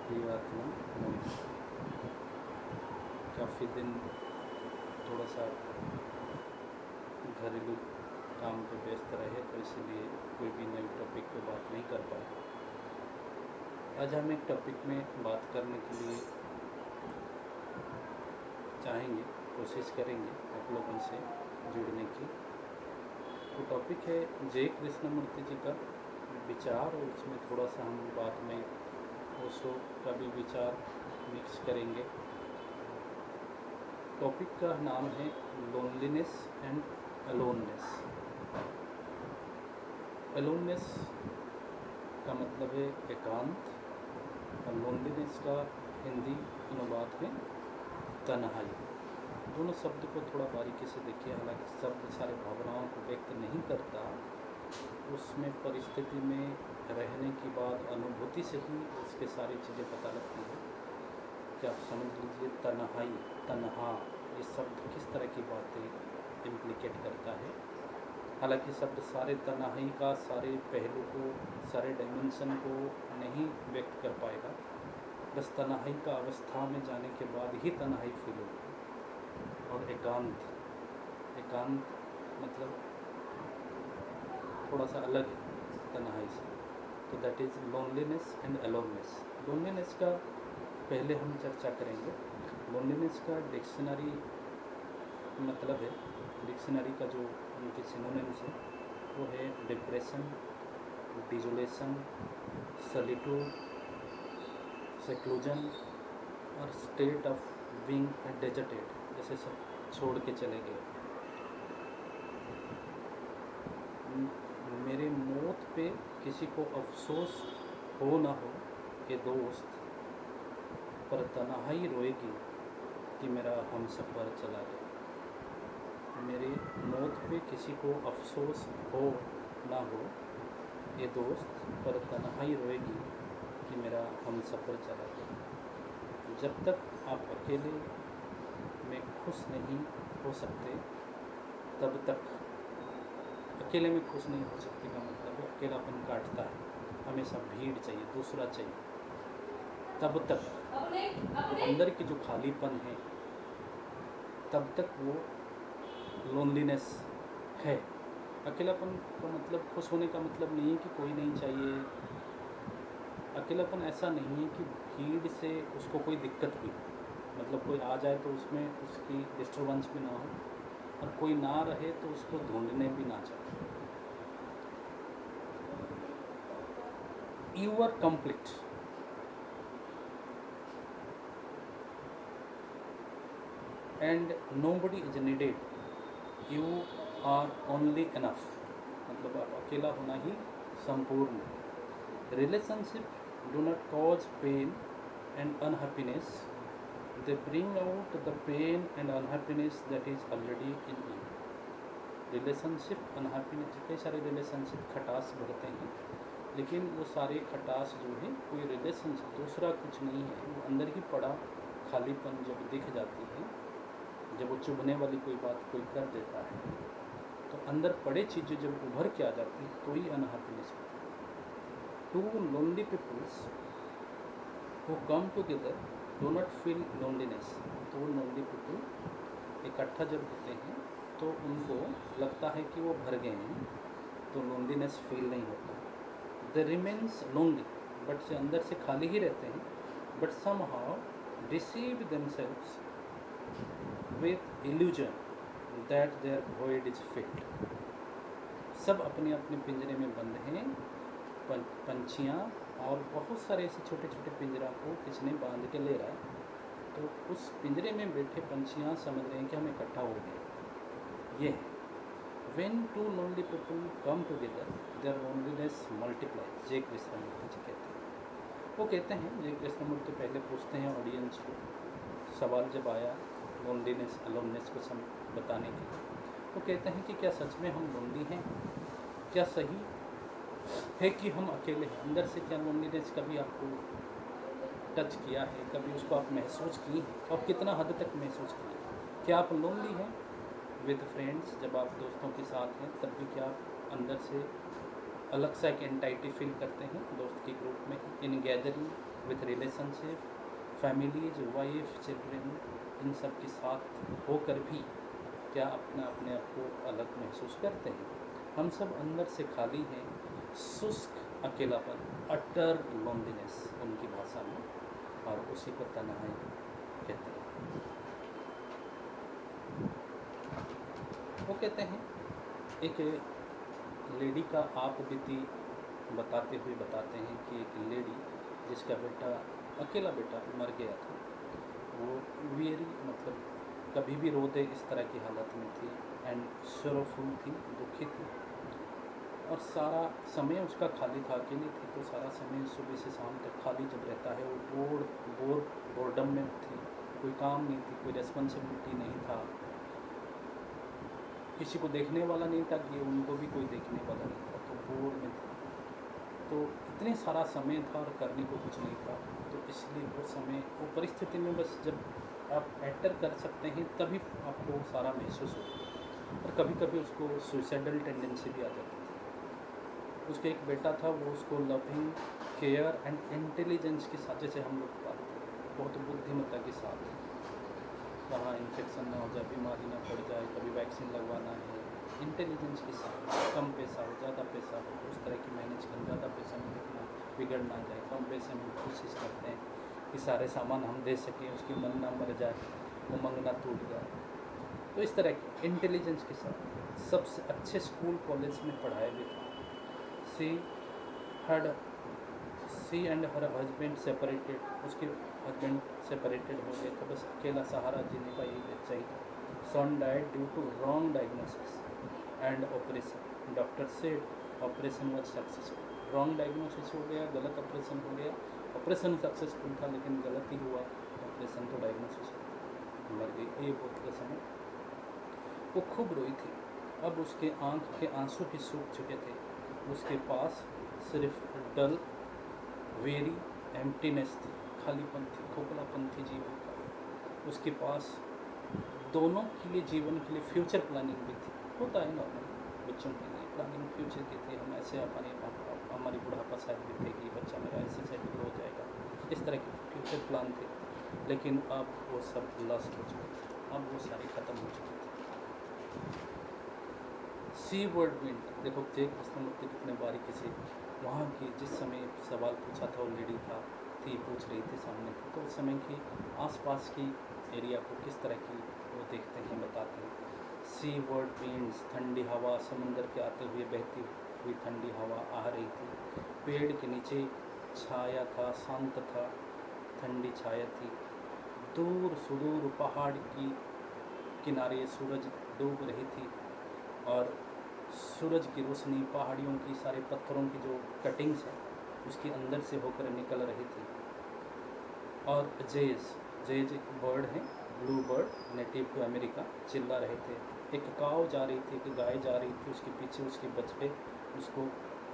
प्रियात्मा मोनिका। काफ़ी दिन थोड़ा सा घरेलू काम पे व्यस्त रहे, तो इसलिए कोई भी नई टॉपिक पे बात नहीं कर पाए। आज हम एक टॉपिक में बात करने के लिए चाहेंगे, कोशिश करेंगे आप लोगों से जुड़ने की। वो टॉपिक है जय कृष्णमूर्ति जी का विचार, और उसमें थोड़ा सा हम बाद में ओशो का भी विचार मिक्स करेंगे। टॉपिक का नाम है लोनलीनेस एंड अलोननेस। अलोननेस का मतलब है एकांत, और लोनलीनेस का हिंदी अनुवाद है तन्हाई। दोनों शब्द को थोड़ा बारीकी से देखिए। हालांकि शब्द सारे भावनाओं को व्यक्त नहीं करता, उसमें परिस्थिति में रहने के बाद अनुभूति से ही उसके सारी चीज़ें पता लगती है। कि आप समझ लीजिए तन्हाई, तन्हा, ये शब्द किस तरह की बातें इम्प्लीकेट करता है। हालांकि शब्द सारे तन्हाई का सारे पहलू को, सारे डायमेंशन को नहीं व्यक्त कर पाएगा। बस तन्हाई का अवस्था में जाने के बाद ही तन्हाई फील होगी। और एकांत, एकांत मतलब थोड़ा सा अलग है तन्हाई से। तो that is loneliness and aloneness. Loneliness का पहले हम चर्चा करेंगे। लोनलीनेस का डिक्शनरी मतलब है, डिक्शनरी का जो उनके सिनोनिम्स है वो है डिप्रेशन, डिजोलेशन, सॉलिट्यूड, सेक्लूजन और स्टेट ऑफ बीइंग डेजर्टेड, जैसे सब छोड़ के चले गए। मेरे मौत पे किसी को अफसोस हो ना हो ये दोस्त, पर तन्हाई रोएगी कि मेरा हमसफ़र चला गया। मेरे मौत पे किसी को अफसोस हो ना हो ये दोस्त, पर तन्हाई रोएगी कि मेरा हमसफ़र चला गया। जब तक आप अकेले में खुश नहीं हो सकते, तब तक अकेले में खुश नहीं हो सकते का मतलब है अकेलापन काटता है, हमेशा भीड़ चाहिए, दूसरा चाहिए। तब तक अंदर की जो खालीपन है, तब तक वो लोनलीनेस है। अकेलापन का मतलब, खुश होने का मतलब नहीं है कि कोई नहीं चाहिए। अकेलापन ऐसा नहीं है कि भीड़ से उसको कोई दिक्कत भी, मतलब कोई आ जाए तो उसमें उसकी डिस्टर्बेंस भी ना हो, और कोई ना रहे तो उसको ढूंढने भी ना चाहे। You are complete, and nobody is needed, you are only enough. मतलब आप अकेला होना ही संपूर्ण। Relationship do not cause pain and unhappiness, they bring out the pain and unhappiness that is already in you. Relationship unhappiness, कई सारे relationship खटास भरते हैं, लेकिन वो सारे खटास जो है कोई रिलेशनशिप दूसरा कुछ नहीं है, वो अंदर ही पड़ा खालीपन जब दिख जाती है, जब वो चुभने वाली कोई बात कोई कर देता है, तो अंदर पड़े चीज़ें जब उभर के आ जाती है तो ही अनहैप्पीनेस होती है। Two lonely peoples who come together do not feel loneliness. तो वो लोनली पीपल इकट्ठा जब होते हैं तो उनको लगता है कि वो भर गए हैं, तो लोनलीनेस फील नहीं होता। दे रिमेन्स लोनली, बट से अंदर से खाली ही रहते हैं, but somehow deceive themselves with illusion that there void is filled। सब अपने अपने पिंजरे में बंद हैं, पंछियाँ, और बहुत सारे ऐसे छोटे छोटे पिंजरा को किसने बांध के ले रहा है, तो उस पिंजरे में बैठे पंछियाँ समझ रहे हैं कि हम इकट्ठा हो गए। ये when two lonely people come together their loneliness multiply. जय कृष्णमूर्ति जी कहते हैं। वो कहते हैं, जय कृष्णमूर्ति पहले पूछते हैं ऑडियंस को, सवाल जब आया लोनलीनेस अलोननेस को बताने के लिए, वो कहते हैं कि क्या सच में हम लोनली हैं? क्या सही है कि हम अकेले हैं? अंदर से क्या लोनलीनेस कभी आपको टच किया है? कभी उसको आप महसूस किए हैं? और कितना हद तक महसूस किए? क्या आप लोनली हैं विद फ्रेंड्स? जब आप दोस्तों के साथ हैं तब भी क्या आप अंदर से अलग सा एक एंटाइटी फील करते हैं दोस्त के ग्रुप में, in gathering with relationship, families, wife, children, इन सब के साथ होकर भी क्या अपने आप को अलग महसूस करते हैं? हम सब अंदर से खाली हैं, शुष्क अकेलापन, अटर लोनलीनेस उनकी भाषा में, और उसी को तन्हाई कहते हैं। वो कहते हैं, एक लेडी का आप बीती बताते हुए बताते हैं कि एक लेडी जिसका बेटा, अकेला बेटा मर गया था, वो वेरी मतलब कभी भी रो दे इस तरह की हालत में थी, एंड सोरोफुल थी, दुखी थी, और सारा समय उसका खाली था, अकेली थी तो सारा समय सुबह से शाम तक खाली जब रहता है वो बोर्डम में थी, कोई काम नहीं थी, कोई रेस्पॉन्सिबिलिटी नहीं था, किसी को देखने वाला नहीं था कि उनको भी कोई देखने वाला नहीं था, तो बोर में था, तो इतने सारा समय था और करने को कुछ नहीं था, तो इसलिए वो समय, वो परिस्थिति में बस जब आप एंटर कर सकते हैं तभी आपको सारा महसूस होगा। और कभी कभी उसको सुसाइडल टेंडेंसी भी आ जाती थी। उसके एक बेटा था, वो उसको लविंग, केयर एंड इंटेलिजेंस के साथ, जैसे हम लोग पालते हैं, बहुत बुद्धिमत्ता के साथ, वहाँ इन्फेक्शन ना हो जाए, बीमारी ना पड़ जाए, कभी वैक्सीन लगवाना है, इंटेलिजेंस के साथ, कम पैसा हो ज़्यादा पैसा हो, उस तरह की मैनेज कर, ज़्यादा पैसा में देखना बिगड़ ना जाए, कम पैसे में कोशिश करते हैं कि सारे सामान हम दे सकें, उसकी मन ना मर जाए, वो मंगना टूट जाए, तो इस तरह की इंटेलिजेंस के साथ सबसे अच्छे स्कूल कॉलेज में पढ़ाया भी था। सी एंड हर हस्बैंड सेपरेटेड, उसके हस्बैंड सेपरेटेड हो गए, तो बस अकेला सहारा जीने का यही बच्चा ही था। Son died due to wrong diagnosis and operation, doctor said operation was successful. Wrong diagnosis हो गया, गलत ऑपरेशन हो गया, ऑपरेशन सक्सेसफुल था लेकिन गलत ही हुआ, ऑपरेशन तो डायग्नोसिस मर गई। ये बोलते समय वो खूब रोई थी, अब उसके आँख के आंसू भी सूख चुके थे, उसके पास सिर्फ डल वेरी एम्प्टीनेस थी, खालीपन थी, खोखलापन थी जीवन का। उसके पास दोनों के लिए, जीवन के लिए फ्यूचर प्लानिंग भी थी, होता है नॉर्मल बच्चों के लिए प्लानिंग फ्यूचर की थी, हम ऐसे हमारी बुढ़ापा शायद बीतेगी, बच्चा मेरा ऐसे सेटल हो जाएगा, इस तरह के फ्यूचर प्लान थे, लेकिन अब वो सब लॉस्ट हो चुके थे, अब वो सारे ख़त्म हो चुके थे। सी वर्ड विंड, देखो जेक कृष्णमूर्ति कितने बारीकी से वहाँ की, जिस समय सवाल पूछा था वो लेडी पूछ रही थी सामने थी, तो उस समय की आसपास की एरिया को किस तरह की वो देखते हैं, बताते हैं। सी वर्ड विंड्स, ठंडी हवा, समुंदर के आते हुए बहती हुई ठंडी हवा आ रही थी, पेड़ के नीचे छाया था, शांत था, ठंडी छाया थी, दूर सुदूर पहाड़ की किनारे सूरज डूब रही थी, और सूरज की रोशनी पहाड़ियों की, सारे पत्थरों की जो कटिंग्स है उसके अंदर से होकर निकल रही थी। और जेज एक बर्ड है, blue bird, native to America, चिल्ला रहे थे। एक काव जा रही थी, एक गाय जा रही थी, उसके पीछे उसके बछड़े उसको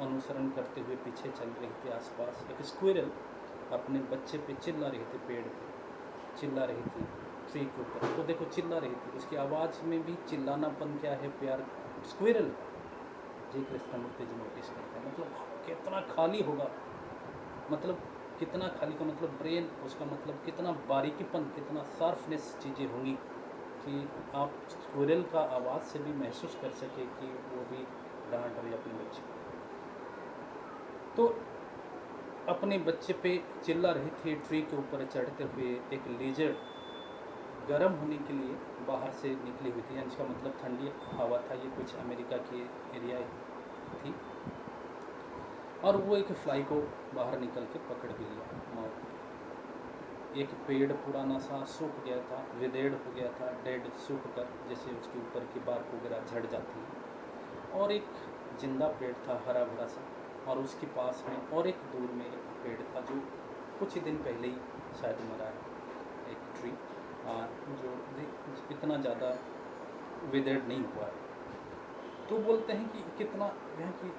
अनुसरण करते हुए पीछे चल रही थी आसपास। एक स्क्विरल अपने बच्चे पे चिल्ला रही थी, पेड़ पे चिल्ला रही थी, ट्री के ऊपर, तो देखो चिल्ला रही थी, उसकी आवाज़ में भी चिल्लानापन क्या है, प्यार। स्क्विरल जी कृष्णमूर्ति जी नोटिस करते हैं, मतलब कितना खाली होगा, मतलब कितना खाली का मतलब ब्रेन, उसका मतलब कितना बारीकीपन, कितना शार्पनेस चीज़ें होंगी कि आप स्क्विरल का आवाज़ से भी महसूस कर सके कि वो भी डांट रही अपने बच्चे को। तो अपने बच्चे पे चिल्ला रही थी, ट्री के ऊपर चढ़ते हुए। एक लीजर्ड गर्म होने के लिए बाहर से निकली हुई थी, यानी इसका मतलब ठंडी हवा था, ये कुछ अमेरिका की एरिया थी, और वो एक फ्लाई को बाहर निकल के पकड़ भी लिया। और एक पेड़ पुराना सा सूख गया था, विदेड़ हो गया था, डेड, सूख कर, जैसे उसके ऊपर की बार्क वगैरह झड़ जाती है, और एक जिंदा पेड़ था हरा भरा सा, और उसके पास में और एक दूर में एक पेड़ था जो कुछ ही दिन पहले ही शायद मरा है, एक ट्री जो इतना ज़्यादा विदेड़ नहीं हुआ है। तो बोलते हैं कि कितना यहाँ की,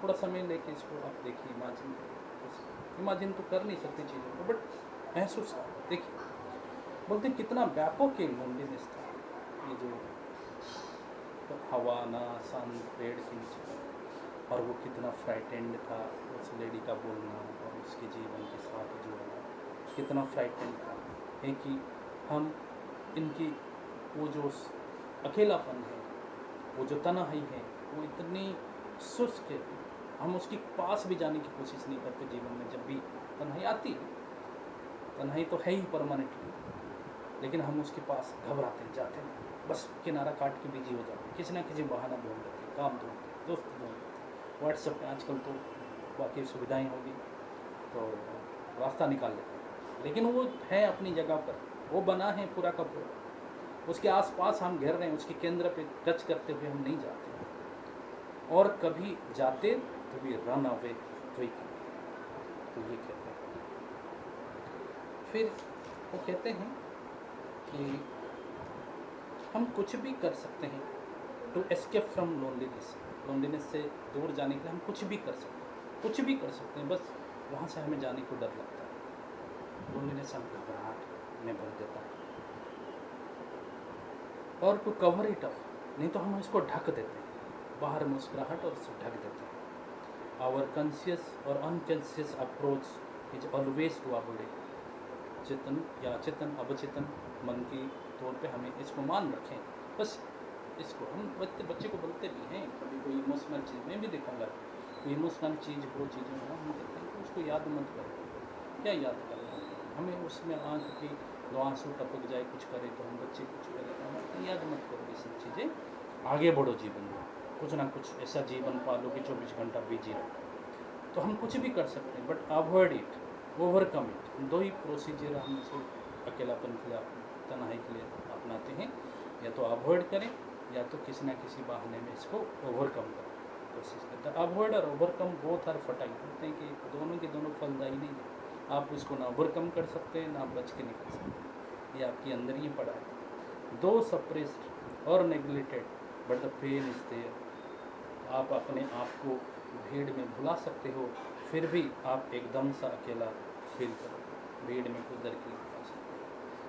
थोड़ा समय लेके इसको आप देखिए, इमेजिन तो कर नहीं सकते चीज़ों को, बट महसूस देखिए, बोलते हैं कितना व्यापक लोनलीनेस था ये जो, तो हवा ना, शांत पेड़ के नीचे, और वो कितना फ्राइटेंड था उस लेडी का बोलना और उसके जीवन के साथ जुड़ना। कितना फ्राइटनिंग था, है कि हम इनकी वो जो अकेलापन है, वो जो तन्हाई है, वो इतनी शुष्क है, हम उसके पास भी जाने की कोशिश नहीं करते जीवन में। जब भी तन्हाई आती है, तन्हाई तो है ही परमानेंटली, लेकिन हम उसके पास घबराते हैं, जाते हैं, बस किनारा काट के बिजी हो जाते हैं, किसी ना किसी बहाना ढूंढ लेते हैं, काम ढूंढते हैं, दोस्त ढूंढते हैं, व्हाट्सएप पे आजकल तो बाकी सुविधाएं होगी तो रास्ता निकाल लेते हैं। लेकिन वो है अपनी जगह पर, वो बना है पूरा का पूरा, उसके आसपास हम घेर रहे हैं, उसके केंद्र पे टच करते हुए हम नहीं जाते हैं। और कभी जाते तो भी रन अवे क्विक, तो ये कहते हैं। फिर वो कहते हैं कि हम कुछ भी कर सकते हैं to escape from loneliness, loneliness से दूर जाने के लिए हम कुछ भी कर सकते हैं, कुछ भी कर सकते हैं, बस वहाँ से हमें जाने को डर लगता है, लोनलीनेस हम घबराहट में भर देता है। और टू कवर इट अप, नहीं तो हम इसको ढक देते हैं, बाहर मुस्कुराहट और उससे ढक देते हैं। आवर कॉन्शियस और unconscious approach is always to avoid it, चेतन या चेतन अवचेतन मन की तौर पे हमें इसको मान रखें, बस इसको हम बच्चे को बोलते भी हैं, कभी कोई इमोशनल चीज़ में भी देखूँगा, कोई इमोशनल चीज़ वो चीज़ें हो, हम कहते हैं कि उसको याद मत करो, क्या याद करना है हमें, उसमें आँख की दो आंसू टपक जाए, कुछ करे तो हम बच्चे कुछ करें तो हम याद मत करो ये सब चीज़ें, आगे बढ़ो जीवन में, कुछ ना कुछ ऐसा जीवन पालो कि 24 घंटा बिजी रहो। तो हम कुछ भी कर सकते हैं, but avoid it, overcome it. दो ही प्रोसीजर हम इसको अकेलापन के लिए, तन्हाई के लिए अपनाते हैं, या तो अवॉइड करें या तो किसी ना किसी बहाने में इसको ओवरकम करने की कोशिश करते हैं। अवॉइड और ओवरकम बोथ आर फटाइल, बोलते हैं कि दोनों के दोनों फलदायी नहीं है, आप इसको ना ओवरकम कर सकते हैं ना बच के निकल सकते हैं, ये आपके अंदर ही पड़ा है। दो सप्रेस्ड और neglected but the pain is there, आप अपने आप को भीड़ में भुला सकते हो, फिर भी आप एकदम सा अकेला फील करोगे, भीड़ में उधर के भुला सकते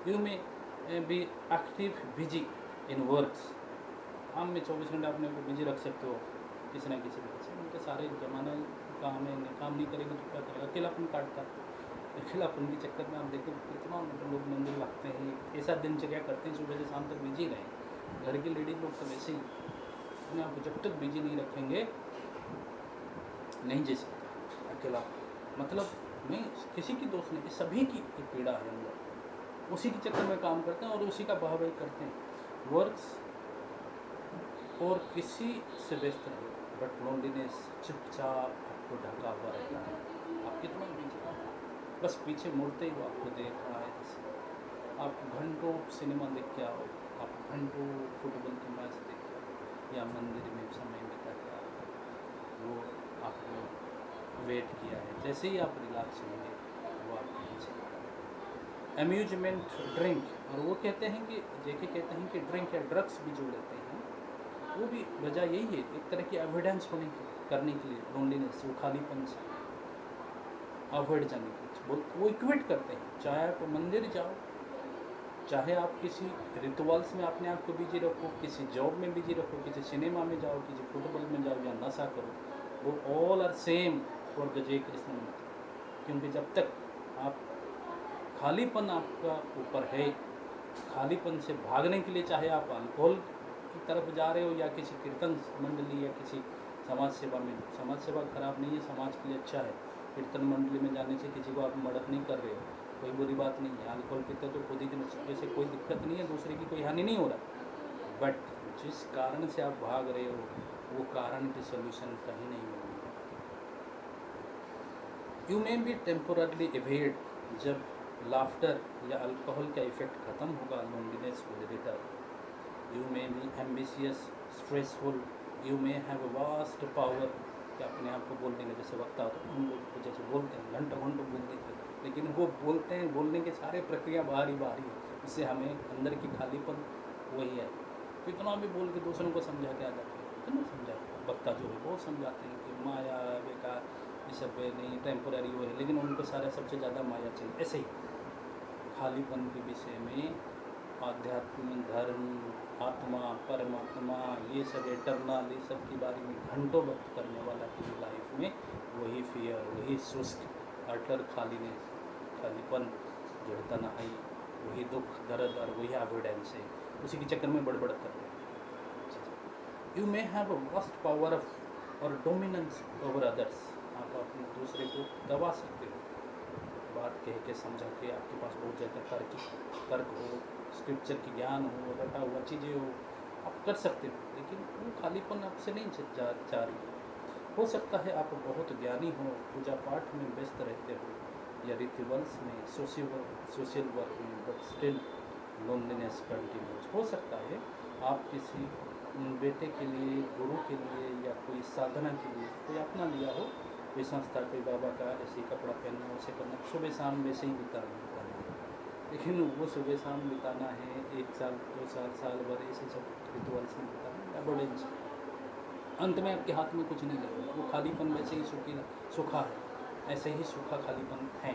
हो। यू में be active busy in works, काम में 24 घंटे अपने को बिजी रख सकते हो किसी ना किसी वजह से, उनके सारे जमाना काम है, काम नहीं करेंगे तो क्या करेगा, अकेलापन काटता है। अकेलापन के चक्कर में आप देखो कितना लोग मंदिर लगते हैं, ऐसा दिनचर्या करते हैं, सुबह से शाम तक बिजी रहें। घर की लेडीज लोग तो वैसे ही अपने आप को जब तक बिजी नहीं रखेंगे नहीं जी सकते। अकेला मतलब नहीं किसी की दोस्त नहीं, सभी की एक पीड़ा है अंदर, उसी के चक्कर में काम करते हैं और उसी का वाहवाही करते हैं। वर्क्स और किसी से व्यस्त रहे, बट लोनलीनेस चुपचाप आपको ढका हुआ रहता है, आप कितना बिजी हो, बस पीछे मुड़ते ही वो आपको देख रहा है। जैसे आप घंटों सिनेमा देख के आओ, आप घंटों फुटबॉल के मैच देख के आओ, या मंदिर में समय बिता के आओ, वो आपको वेट किया है, जैसे ही आप रिलैक्स होंगे वो आपके पीछे। अम्यूजमेंट ड्रिंक, और वो कहते हैं कि जेके कहते हैं कि ड्रिंक या ड्रग्स भी जो लेते हैं वो भी वजह यही है, एक तरह की एविडेंस होने की करने के लिए, लोनलीनेस वो खालीपन से अवॉइड जाने के लिए वो इक्वेट करते हैं। चाहे आप मंदिर जाओ, चाहे आप किसी रिचुअल्स में अपने आप को बिजी रखो, किसी जॉब में बिजी रखो, किसी सिनेमा में जाओ, किसी फुटबॉल में जाओ या नशा करो, वो all are same for the Jai Krishna मंत्र। क्योंकि जब तक आप खालीपन आपका ऊपर है, खालीपन से भागने के लिए चाहे आप अल्कोहल की तरफ जा रहे हो या किसी कीर्तन मंडली या किसी समाज सेवा में, समाज सेवा खराब नहीं है, समाज के लिए अच्छा है। कीर्तन मंडली में जाने से किसी को आप मदद नहीं कर रहे हो, कोई बुरी बात नहीं है। अल्कोहल पीते तो खुद ही के नुस्खे से कोई दिक्कत नहीं है, दूसरे की कोई हानि नहीं हो रहा, बट जिस कारण से आप भाग रहे हो वो कारण के सोल्यूशन कहीं नहीं मिलेंगे। You may be temporarily evade, जब लाफ्टर या अल्कोहल का इफेक्ट ख़त्म होगा, loneliness will return. You may be ambitious stressful, you may have vast power, कि अपने आप को बोलने का जैसे वक्ता होता है, हम लोग जैसे बोलते हैं घंटों घंटों बोलते हैं, लेकिन वो बोलते हैं, बोलने के सारे प्रक्रिया बाहरी बाहरी है, इससे हमें अंदर की खालीपन वही है। कितना भी बोल के दूसरों को समझा के आ जाते हैं, कितना समझा वक्ता जो है बहुत समझाते हैं कि माया बेकार, ये सब नहीं टेम्पोररी वो है, लेकिन उनको सारा सबसे ज़्यादा माया चाहिए। ऐसे ही खालीपन के विषय में आध्यात्म, धर्म, आत्मा, परमात्मा, ये सब एटर्नल, ये सब के बारे में घंटों वक्त करने वाला की लाइफ में वही फियर, वही शुष्क अटर खालीनेस, खालीपन जो है तन्हाई, वही दुख दर्द और वही अवॉइडेंस है, उसी के चक्कर में बड़बड़ कर रहे हैं। You may have a vast power of और डोमिनेंस ओवर अदर्स, आप अपने दूसरे को दबा सकते हो, बात कह के समझा के, आपके पास बहुत ज़्यादा तर्क हो, स्क्रिप्चर की ज्ञान हो, रटा हुआ चीज़ें हो, आप कर सकते हो, लेकिन वो खालीपन आपसे नहीं जा रही। हो सकता है आप बहुत ज्ञानी हो, पूजा पाठ में व्यस्त रहते हो या रिचुअल्स में, सोशल वर्क में, बट स्टिल लोनलीनेस कंटिन्यूज। हो सकता है आप किसी बेटे के लिए, गुरु के लिए या कोई साधना के लिए कोई अपना लिया हो, कोई संस्था, कोई बाबा का ऐसे कपड़ा पहनना, वैसे करना, सुबह शाम वैसे ही बिताना है, लेकिन वो सुबह शाम बिताना है 1 साल 2 साल साल भर ऐसे सब रिचुअल्स में बिताना, एबोडेंस, अंत में आपके हाथ में कुछ नहीं लगेगा, वो खालीपन वैसे ही सूखा है, ऐसे ही सूखा खालीपन है,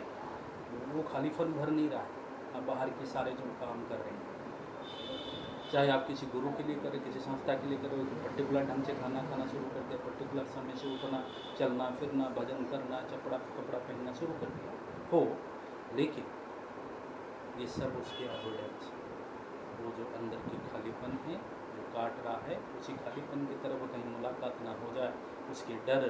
वो खालीपन भर नहीं रहा है। आप बाहर के सारे जो काम कर रहे हैं, चाहे आप किसी गुरु के लिए करें, किसी संस्था के लिए करें, तो पर्टिकुलर ढंग से खाना शुरू कर दिया, पर्टिकुलर समय से उठना, चलना फिरना, भजन करना, कपड़ा पहनना शुरू कर दिया हो, लेकिन ये सब उसके अवॉइडेंस, वो जो अंदर की खालीपन है जो काट रहा है, उसी खालीपन की तरफ कहीं मुलाकात ना हो जाए, उसके डर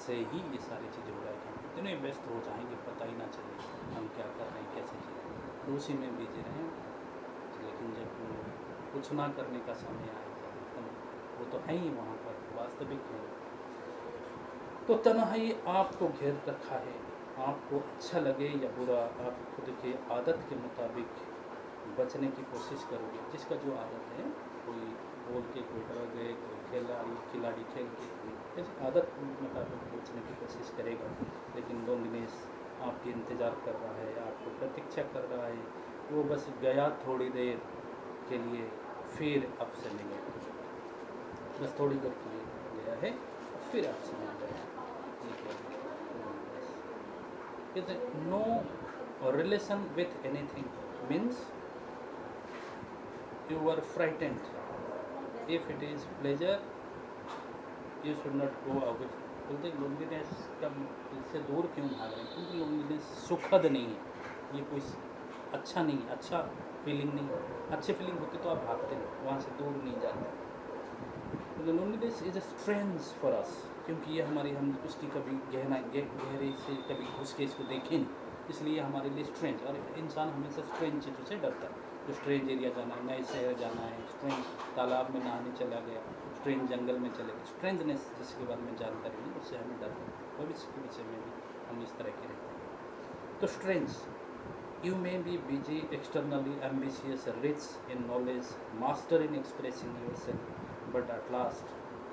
से ही ये सारी चीज़ें हो रही हैं। हम इतने व्यस्त हो जाएंगे, पता ही ना चले हम क्या कर रहे हैं, कैसे जी रहे हैं, तो उसी में बिजी रहें। लेकिन जब कुछ ना करने का समय आएगा, एकदम वो तो है ही वहाँ पर, वास्तविक है, तो तन्हाई आपको घेर रखा है। आपको अच्छा लगे या बुरा, आप खुद के आदत के मुताबिक बचने की कोशिश करोगे, जिसका जो आदत है, कोई बोल के, कोई डर गए, कोई खिलाड़ी खेल के, कोई ऐसी आदत के मुताबिक बचने की कोशिश करेगा, लेकिन लोनलीनेस आपके इंतज़ार कर रहा है, आपको प्रतीक्षा कर रहा है, वो बस गया थोड़ी देर के लिए, फिर आपसे मिलेगा, बस थोड़ी देर के लिए गया है, फिर आपसे मिल जाएगा। No relation with anything means you were frightened. If it is pleasure, you should not go away. बोलते लोनलीनेस का इससे दूर क्यों भाग रहे हैं, क्योंकि लोनलीनेस सुखद नहीं है, ये कोई अच्छा नहीं, अच्छा फीलिंग नहीं, अच्छी फीलिंग होती तो आप भागते नहीं, वहाँ से दूर नहीं जाते। तो loneliness is strange for us, क्योंकि ये हमारी, हम उसकी कभी गहरे से कभी घुस के इसको देखें नहीं, इसलिए हमारे लिए स्ट्रेंज, और इंसान हमेशा स्ट्रेंज चीज़ों से डरता है। जो स्ट्रेंज एरिया जाना है, नए शहर जाना है, स्ट्रेंज तालाब में नहाने चला गया, स्ट्रेंज जंगल में चले गए, स्ट्रेंजनेस जिसके बारे में जानकारी नहीं, उससे हमें डर है। भविष्य के विषय में भी हम इस तरह के रहते हैं। तो strange, you may be busy, externally ambitious, rich in knowledge, master in expressing yourself, but at last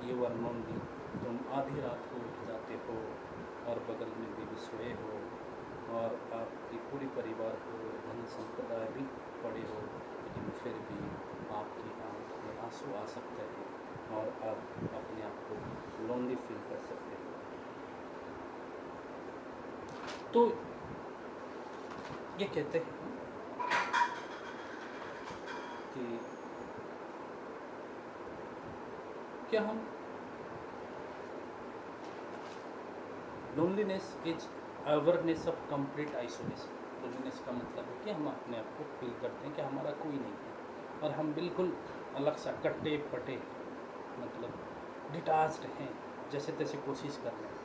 you are lonely. तुम आधी रात को उठ जाते हो और बगल में भी सोए हो, और आपकी पूरी परिवार को, धन संपदा भी पड़े हो, लेकिन फिर भी आपकी आँख में आंसू आ सकते हैं और आप अपने आप को लोनली फील कर सकते हो। तो ये कहते हैं कि क्या हम, loneliness is awareness of complete isolation. Loneliness का मतलब है कि हम अपने आप को फील करते हैं कि हमारा कोई नहीं है और हम बिल्कुल अलग सा कट्टे पटे, मतलब डिटाच्ड हैं, जैसे तैसे कोशिश कर रहे हैं,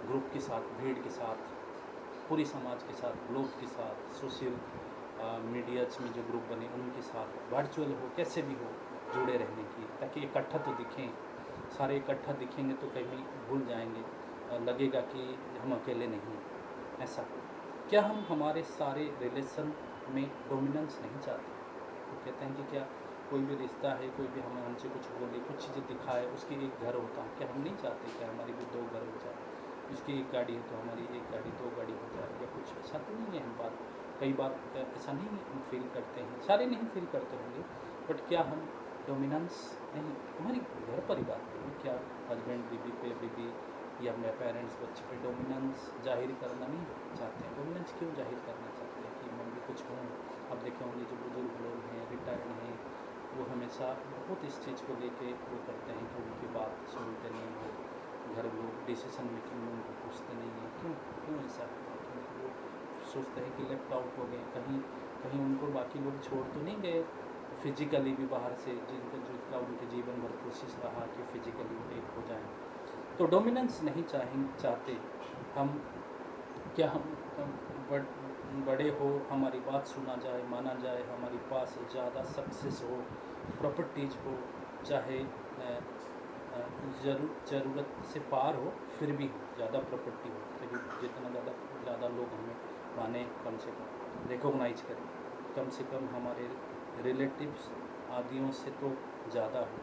ग्रुप के साथ, भीड़ के साथ, पूरी समाज के साथ, लोग के साथ, सोशल मीडियाज में जो ग्रुप बने उनके साथ, वर्चुअल हो, कैसे भी हो, जुड़े रहने की, ताकि इकट्ठा तो दिखें, सारे इकट्ठा दिखेंगे तो कहीं भूल जाएंगे और लगेगा कि हम अकेले नहीं हैं। ऐसा क्या हम हमारे सारे रिलेशन में डोमिनेंस नहीं चाहते? तो कहते हैं कि क्या कोई भी रिश्ता है, कोई भी हमें हमसे कुछ बोले, कुछ चीज़ें दिखाए, उसकी एक घर होता है, क्या हम नहीं चाहते कि हमारी भी 2 घर हो जाए, उसकी एक गाड़ी है तो हमारी एक गाड़ी 2 गाड़ी हो जाए, या कुछ ऐसा तो नहीं है। हम बात कई बार ऐसा नहीं हम फील करते हैं, सारे नहीं फील करते होंगे, बट क्या हम डोमिनेंस नहीं, हमारी घर परिवार में क्या हस्बैंड बीवी पे, बीवी या मेरे पेरेंट्स बच्चे पे डोमिनेंस जाहिर करना नहीं चाहते हैं? डोमिनेंस क्यों जाहिर करना चाहते हैं कि मैं भी कुछ हूँ? अब देखे होंगे जो बुजुर्ग लोग हैं, रिटायर्ड हैं, वो हमेशा बहुत इस चीज़ को लेके वो करते हैं कि उनकी बात सुनते नहीं हो, घर लोग डिसीजन मेकिंग में उनको पूछते नहीं हैं। क्यों ऐसा? क्योंकि वो सोचते हैं कि लेफ्ट आउट हो गए, कहीं कहीं उनको बाकी लोग छोड़ तो नहीं गए फिजिकली भी बाहर से, जिनका उनके जीवन भर कोशिश रहा कि फिजिकली एक हो जाए। तो डोमिनेंस नहीं चाहते हम। क्या हम बड़े हो, हमारी बात सुना जाए, माना जाए, हमारे पास ज़्यादा सक्सेस हो, प्रॉपर्टीज हो, चाहे ज़रूरत से पार हो, फिर भी ज़्यादा प्रॉपर्टी हो, फिर जितना ज़्यादा लोग हमें माने, कम से कम रिकॉग्नाइज करें, कम से कम हमारे रिलेटिव्स आदियों से तो ज़्यादा हो,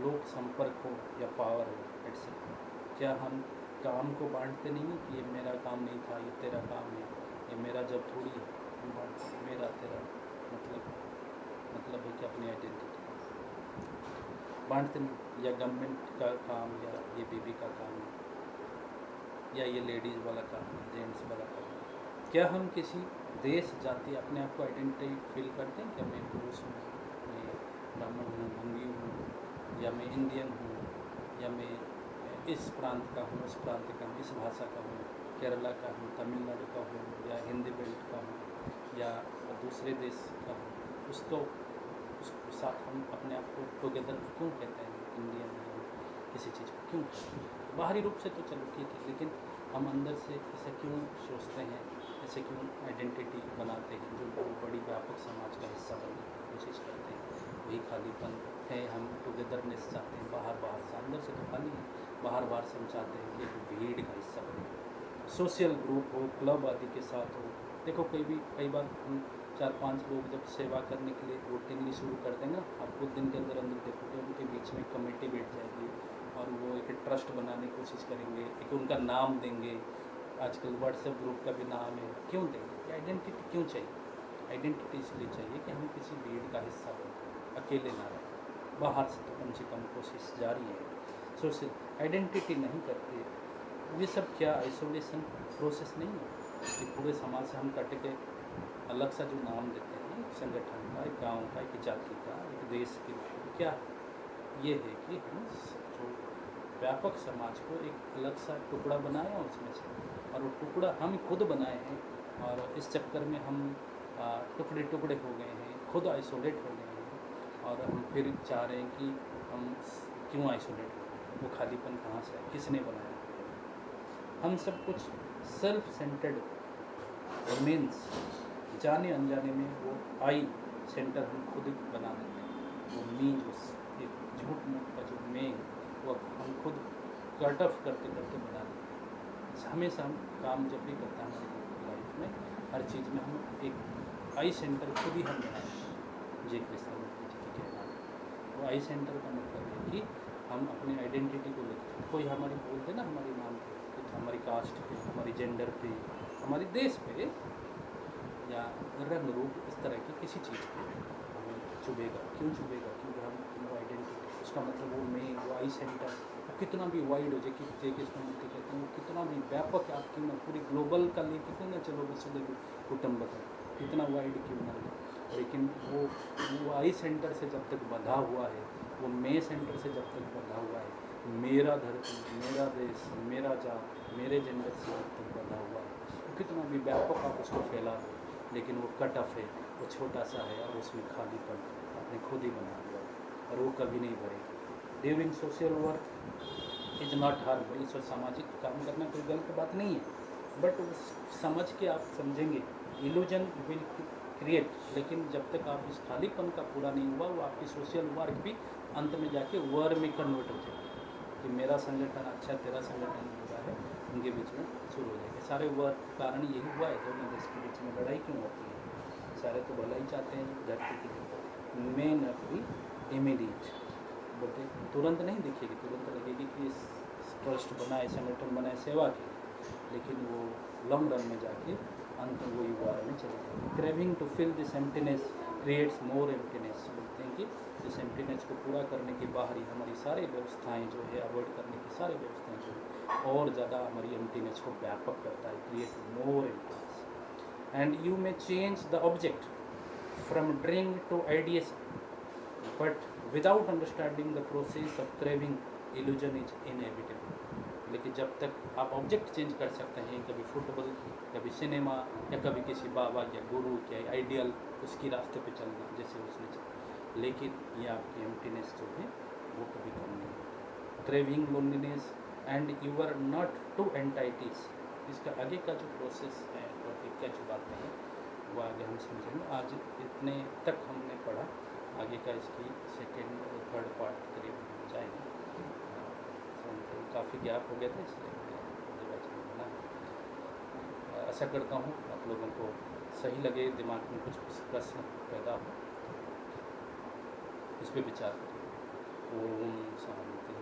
लोक संपर्क हो या पावर हो, एटसेट्रा। क्या हम काम को बांटते नहीं हैं कि ये मेरा काम नहीं था, ये तेरा काम है, ये मेरा जब थोड़ी है, हम बांटते हैं, मेरा तेरा मतलब है कि अपनी आइडेंटिटी बांटते नहीं, या गवर्नमेंट का काम, या ये बीबी का काम है, या ये लेडीज़ वाला काम है, जेंट्स वाला काम है। क्या हम किसी देश जाति अपने आप को आइडेंटिटी फील करते हैं? क्या मैं पुरुष हूँ, मैं ब्राह्मण हूँ, भंगी हूँ, या मैं इंडियन हूँ, या मैं इस प्रांत का हूँ, उस प्रांत का हूँ, इस भाषा का हूँ, केरला का हूँ, तमिलनाडु का हूँ, या हिंदी बेल्ट का हूँ, या दूसरे देश का हूँ? उसको साथ हम अपने आप को टुगेदर क्यों कहते हैं, इंडियन है, किसी चीज़ को क्यों कहते हैं? बाहरी रूप से तो चलो ठीक है, लेकिन हम अंदर से ऐसे क्यों सोचते हैं, ऐसे क्यों आइडेंटिटी बनाते हैं जो बहुत बड़ी व्यापक समाज का हिस्सा बनने की कोशिश करते हैं? वही खालीपन है, हम टुगेदरनेस चाहते हैं, बाहर से, अंदर से तो खाली है, बाहर से हम चाहते हैं कि एक भीड़ का हिस्सा बने, सोशल ग्रुप हो, क्लब आदि के साथ हो। देखो कई बार हम 4-5 लोग जब सेवा करने के लिए रूटीनली शुरू करते हैं ना, आप कुछ दिन के अंदर देखोगे उनके बीच में कमेटी बैठ जाएगी और वो एक ट्रस्ट बनाने की कोशिश करेंगे, एक उनका नाम देंगे। आजकल व्हाट्सएप ग्रुप का भी नाम है, क्यों देंगे? आइडेंटिटी क्यों चाहिए? आइडेंटिटी इसलिए चाहिए कि हम किसी भीड़ का हिस्सा बने, अकेले ना रहें। बाहर से तो कम से कम कोशिश जारी है, सोशल आइडेंटिटी नहीं करते। ये सब क्या आइसोलेशन प्रोसेस नहीं है कि पूरे समाज से हम कट के अलग सा जो नाम देते हैं, एक संगठन का, एक गांव का, एक जाति का, एक देश के, क्या ये है कि हम जो व्यापक समाज को एक अलग सा टुकड़ा बनाए उसमें से, और वो टुकड़ा हम खुद बनाए हैं, और इस चक्कर में हम टुकड़े टुकड़े हो गए हैं, खुद आइसोलेट हो गए हैं, और हम फिर चाह रहे हैं कि हम क्यों आइसोलेट हो गए, वो खालीपन कहाँ से है, किसने बनाया? हम सब कुछ सेल्फ सेंटर्ड मीन्स जाने अनजाने में वो आई सेंटर हम खुद ही बना देते हैं। वो मी जो एक झूठ मूठ का जो मैं, वो हम खुद कट ऑफ करते करते बना देते हैं। हमेशा हम काम जब भी करते हैं हमारी लाइफ में, हर चीज़ में हम एक आई सेंटर खुद ही हम बनाए। जे कृष्णमूर्ति जी की कहना है, वो आई सेंटर का मतलब है कि हम अपनी आइडेंटिटी को लेकर, कोई हमारी बोलते ना हमारे नाम पे, हमारी कास्ट पे, हमारी जेंडर पे, हमारे देश पे, या रंग रूप, इस तरह की किसी चीज़ पे हमें चुभेगा। क्यों चुभेगा? क्योंकि हम वो आइडेंटिटी, उसका मतलब वो मैं, वो आई सेंटर, वो कितना भी वाइड हो जाए, कि जे कृष्णमूर्ति कहते हैं, वो कितना भी व्यापक है, आप क्यों ना पूरी ग्लोबल का लेके क्यों ना चलो, वसुधैव कुटुंबकम, कितना वाइड क्यों ना ले, लेकिन वो आई सेंटर से जब तक बंधा हुआ है, वो मैं सेंटर से जब तक बंधा हुआ है, मेरा धरती, मेरा देश, मेरा जात, मेरे जेंडर से जब तक बंधा हुआ है, वो कितना भी व्यापक आप उसको फैला दो, लेकिन वो कट ऑफ है, वो छोटा सा है, और उसमें खालीपन आपने खुद ही बना दिया, और वो कभी नहीं भरेगी। During social work is not harmful. इस सामाजिक काम करना कोई गलत बात नहीं है, बट समझ के आप समझेंगे, इल्यूजन विल क्रिएट, लेकिन जब तक आप इस खालीपन का पूरा नहीं हुआ, वो आपकी सोशल वर्क भी अंत में जाके वर्क में कन्वर्ट हो जाएगी, कि मेरा संगठन अच्छा, तेरा संगठन बुरा है, उनके बीच में शुरू हो जाएगा। सारे वर्क कारण यही हुआ है, दोनों देश के बीच में लड़ाई क्यों होती है? सारे तो भला ही चाहते हैं धरती की, मेन अपनी इमीडिएट, बट तुरंत नहीं दिखेगी, तुरंत लगेगी कि ट्रस्ट बनाए, संगठन बनाए सेवा की, लेकिन वो लॉन्ग रन में जाके अंत में वही वार में चले जाएगी। Craving to fill this emptiness creates more emptiness. बोलते हैं कि इस एम्प्टीनेस को पूरा करने के बाहर ही हमारी सारी व्यवस्थाएं जो है, अवॉइड करने की सारी व्यवस्थाएं जो है, और ज़्यादा हमारी एम्प्टीनेस को व्यापक करता है, create more emptiness. And you may change the object from drink to ideation, but without understanding the process of craving, illusion is inevitable। लेकिन जब तक आप ऑब्जेक्ट चेंज कर सकते हैं, कभी फुटबॉल, कभी सिनेमा, या कभी किसी बाबा या गुरु या आइडियल, उसकी रास्ते पे चलना जैसे उसने चला, लेकिन ये आपकी एम्प्टीनेस जो है वो कभी कम नहीं होती। Craving, loneliness and you are not two entities, इसका आगे का जो प्रोसेस है टॉपिक का जो बातें हैं वो आगे हम समझेंगे। आज इतने तक हमने पढ़ा, आगे का इसकी सेकेंड और थर्ड पार्ट करीब हम जाएंगे। तो काफ़ी गैप हो गया था, इसलिए मुझे वचन बना। आशा करता हूँ आप लोगों को सही लगे, दिमाग में कुछ प्रश्न पैदा हो, इस पर विचार करें। ओम शांति।